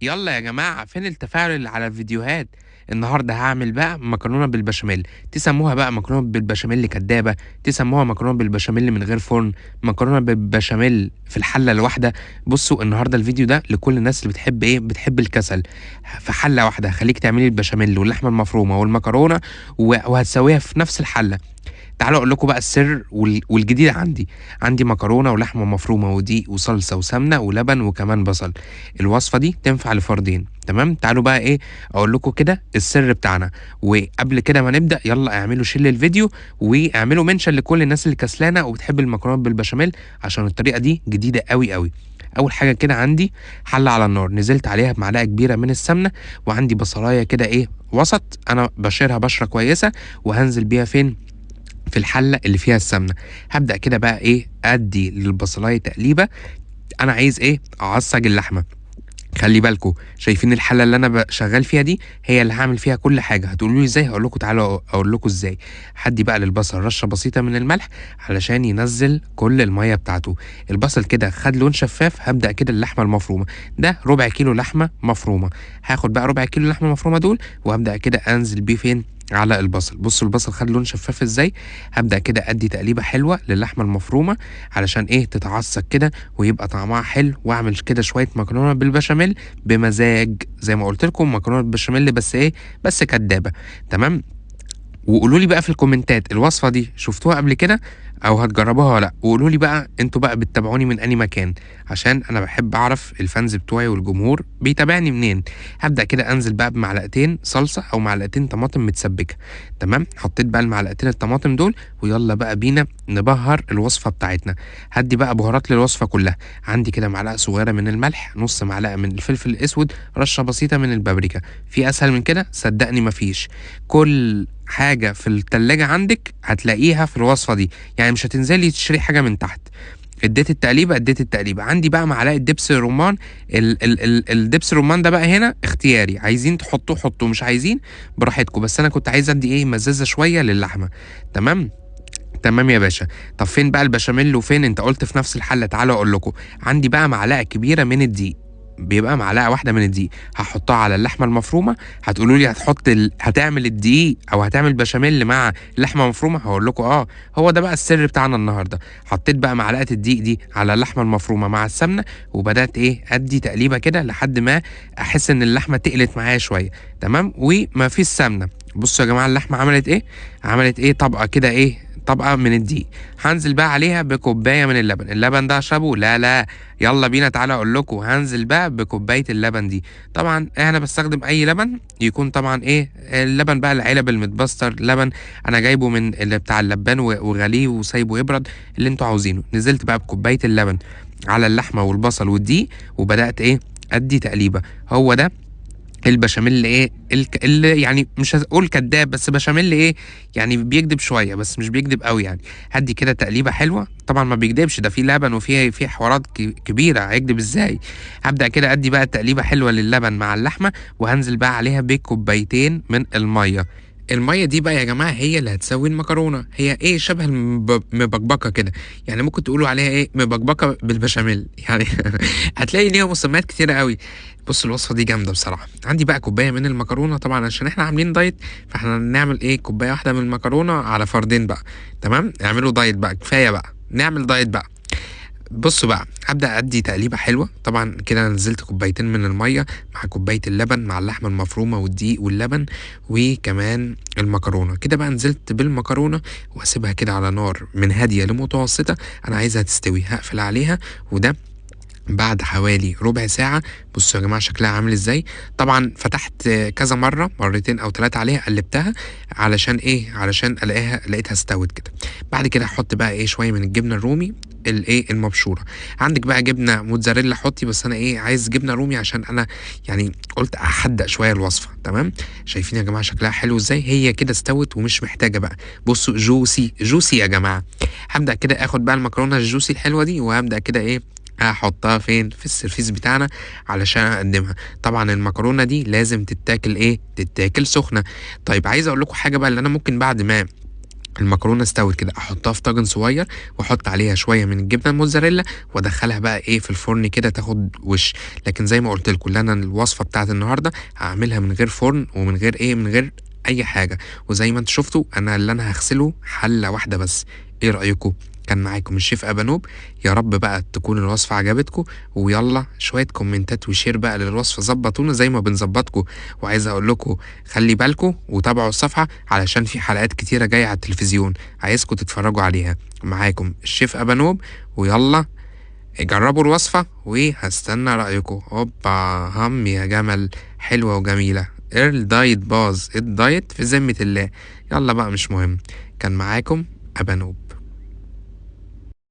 يلا يا جماعة، فين التفاعل اللي على الفيديوهات؟ النهارده هعمل بقى مكرونة بالبشاميل. تسموها بقى مكرونة بالبشاميل كدابة، تسموها مكرونة بالبشاميل من غير فرن، مكرونة بالبشاميل في الحلة الواحدة. بصوا النهارده الفيديو ده لكل الناس اللي بتحب بتحب الكسل. في حلة واحدة خليك تعملي البشاميل واللحمة المفرومة والمكرونة وهتسويها في نفس الحلة. تعالوا اقول لكم بقى السر والجديد عندي مكرونه ولحمه مفرومه ودقيق وصلصه وسمنه ولبن وكمان بصل. الوصفه دي تنفع لفردين. تمام، تعالوا بقى اقول لكم كده السر بتاعنا. وقبل كده ما نبدا، يلا اعملوا شير للفيديو واعملوا منشن لكل الناس اللي كسلانه وبتحب المكرونه بالبشاميل، عشان الطريقه دي جديده قوي قوي. اول حاجه كده عندي حله على النار، نزلت عليها بمعلقه كبيره من السمنه، وعندي بصلايه كده وسط، انا بشرها بشره كويسه، وهنزل بيها فين؟ في الحله اللي فيها السمنه. هبدا كده بقى ادي للبصلايه تقليبه. انا عايز اعصج اللحمه. خلي بالكم، شايفين الحله اللي انا شغال فيها دي هي اللي هعمل فيها كل حاجه. هتقولوا لي ازاي؟ هقول لكم، تعالوا اقول لكم ازاي. هدي بقى للبصل رشه بسيطه من الملح علشان ينزل كل الميه بتاعته. البصل كده خد لون شفاف، هبدا كده اللحمه المفرومه. ده ربع كيلو لحمه مفرومه. هاخد بقى ربع كيلو لحمه مفرومه دول، وهبدا كده انزل بيه فين؟ على البصل. بصوا البصل خد لون شفاف ازاي. هبدا كده ادي تقليبه حلوه للحمه المفرومه علشان تتعصق كده ويبقى طعمها حلو، واعمل كده شويه مكرونه بالبشاميل بمزاج زي ما قلت لكم، مكرونه بالبشاميل بس بس كدابه. تمام. وقولوا لي بقى في الكومنتات الوصفه دي شفتوها قبل كده او هتجربوها ولا لا. وقولوا لي بقى انتوا بقى بتتابعوني من انهي مكان، عشان انا بحب اعرف الفانز بتوعي والجمهور بيتابعني منين. هبدا كده انزل بقى بمعلقتين صلصه او معلقتين طماطم متسبكه. تمام، حطيت بقى المعلقتين الطماطم دول، ويلا بقى بينا نبهر الوصفه بتاعتنا. هدي بقى بهارات للوصفه كلها. عندي كده معلقه صغيره من الملح، نص معلقه من الفلفل الاسود، رشه بسيطه من البابريكا. في اسهل من كده؟ صدقني مفيش. كل حاجة في التلاجة عندك هتلاقيها في الوصفة دي، يعني مش هتنزلي تشتري حاجة من تحت. اديت التقليبة. عندي بقى معلقة دبس رمان. الدبس الرمان ده بقى هنا اختياري، عايزين تحطوه حطوه، مش عايزين براحتكم، بس انا كنت عايز ادي مزازة شوية للحمة. تمام. تمام يا باشا. طب فين بقى البشاميل وفين؟ انت قلت في نفس الحلة. تعالوا اقول لكم، عندي بقى معلقة كبيرة من الدقيق. بيبقى معلقه واحده من الدقيق، هحطها على اللحمه المفرومه. هتقولوا لي هتعمل الدقيق او هتعمل بشاميل مع لحمه مفرومه؟ هقول لكم هو ده بقى السر بتاعنا النهارده. حطيت بقى معلقه الدقيق دي على اللحمه المفرومه مع السمنه، وبدات ادي تقليبه كده لحد ما احس ان اللحمه تقلت معايا شويه. تمام، وما فيش سمنه. بصوا يا جماعه اللحمه عملت طبقه كده طبقه من الدقيق. هنزل بقى عليها بكوبايه من اللبن. اللبن ده اشربه؟ لا لا. يلا بينا، تعالى اقول لكم. هنزل بقى بكوبايه اللبن دي. طبعا انا بستخدم اي لبن يكون، طبعا اللبن بقى العلب المتبستر لبن. انا جايبه من اللي بتاع اللبان وغليه وسايبه يبرد، اللي انتوا عاوزينه. نزلت بقى بكوبايه اللبن على اللحمه والبصل والدقيق، وبدات ادي تقليبه. هو ده البشاميل اللي يعني مش هقول كداب، بس بشاميل يعني بيكدب شويه بس مش بيكدب قوي يعني. هدي كده تقليبه حلوه. طبعا ما بيكدبش، ده فيه لبن وفيه حوارات كبيره، هيكدب ازاي؟ هبدا كده ادي بقى تقليبه حلوه للبن مع اللحمه، وهنزل بقى عليها بكوبايتين من الميه. الميه دي بقى يا جماعه هي اللي هتسوي المكرونه. هي شبه المبكبكه كده، يعني ممكن تقولوا عليها مبكبكه بالبشاميل يعني. هتلاقي ليها مسميات كتيره قوي. بص الوصفه دي جامده بصراحه. عندي بقى كوبايه من المكرونه، طبعا عشان احنا عاملين دايت فاحنا نعمل كوبايه واحده من المكرونه على فردين بقى. تمام، اعملوا دايت بقى، كفايه بقى نعمل دايت بقى. بصوا بقى، هبدا ادي تقليبه حلوه. طبعا كده نزلت كوبايتين من الميه مع كوبايه اللبن مع اللحمه المفرومه والدقيق واللبن وكمان المكرونه. كده بقى نزلت بالمكرونه واسيبها كده على نار من هاديه لمتوسطه. انا عايزها تستوي، هقفل عليها. وده بعد حوالي ربع ساعة. بصوا يا جماعة شكلها عامل ازاي. طبعا فتحت كذا مرة، مرتين او ثلاثة عليها، قلبتها علشان علشان لقيتها استوت كده. بعد كده احط بقى شوية من الجبنة الرومي المبشورة. عندك بقى جبنة موتزاريلا حطي، بس انا عايز جبنة رومي عشان انا يعني قلت احدق شوية الوصفة. تمام، شايفين يا جماعة شكلها حلو ازاي؟ هي كده استوت ومش محتاجة بقى. بصوا جوسي جوسي يا جماعة. هبدأ كده اخد بقى المكرونة الجوسي الحلوة دي، وهبدأ كده هحطها فين؟ في السرفيس بتاعنا علشان اقدمها. طبعا المكرونه دي لازم تتاكل تتاكل سخنه. طيب عايز اقول لكم حاجه بقى، اللي انا ممكن بعد ما المكرونه استوت كده احطها في طاجن صغير واحط عليها شويه من الجبنه الموتزاريلا وادخلها بقى ايه في الفرن كده تاخد وش. لكن زي ما قلت لكم انا الوصفه بتاعت النهارده هعملها من غير فرن ومن غير ايه من غير اي حاجه. وزي ما انتوا شفتوا انا هغسله حله واحده بس. ايه رايكم؟ كان معاكم الشيف ابانوب. يا رب بقى تكون الوصفه عجبتكم، ويلا شويه كومنتات وشير بقى للوصفه، ظبطونا زي ما بنظبطكم. وعايز اقول لكم خلي بالكم وتابعوا الصفحه علشان في حلقات كتيره جايه على التلفزيون عايزكم تتفرجوا عليها. معاكم الشيف ابانوب، ويلا جربوا الوصفه وهستنى رايكم. هوبا هم يا جمل، حلوه وجميله. الدايت باظ، الدايت في ذمه الله. يلا بقى مش مهم. كان معاكم ابانوب.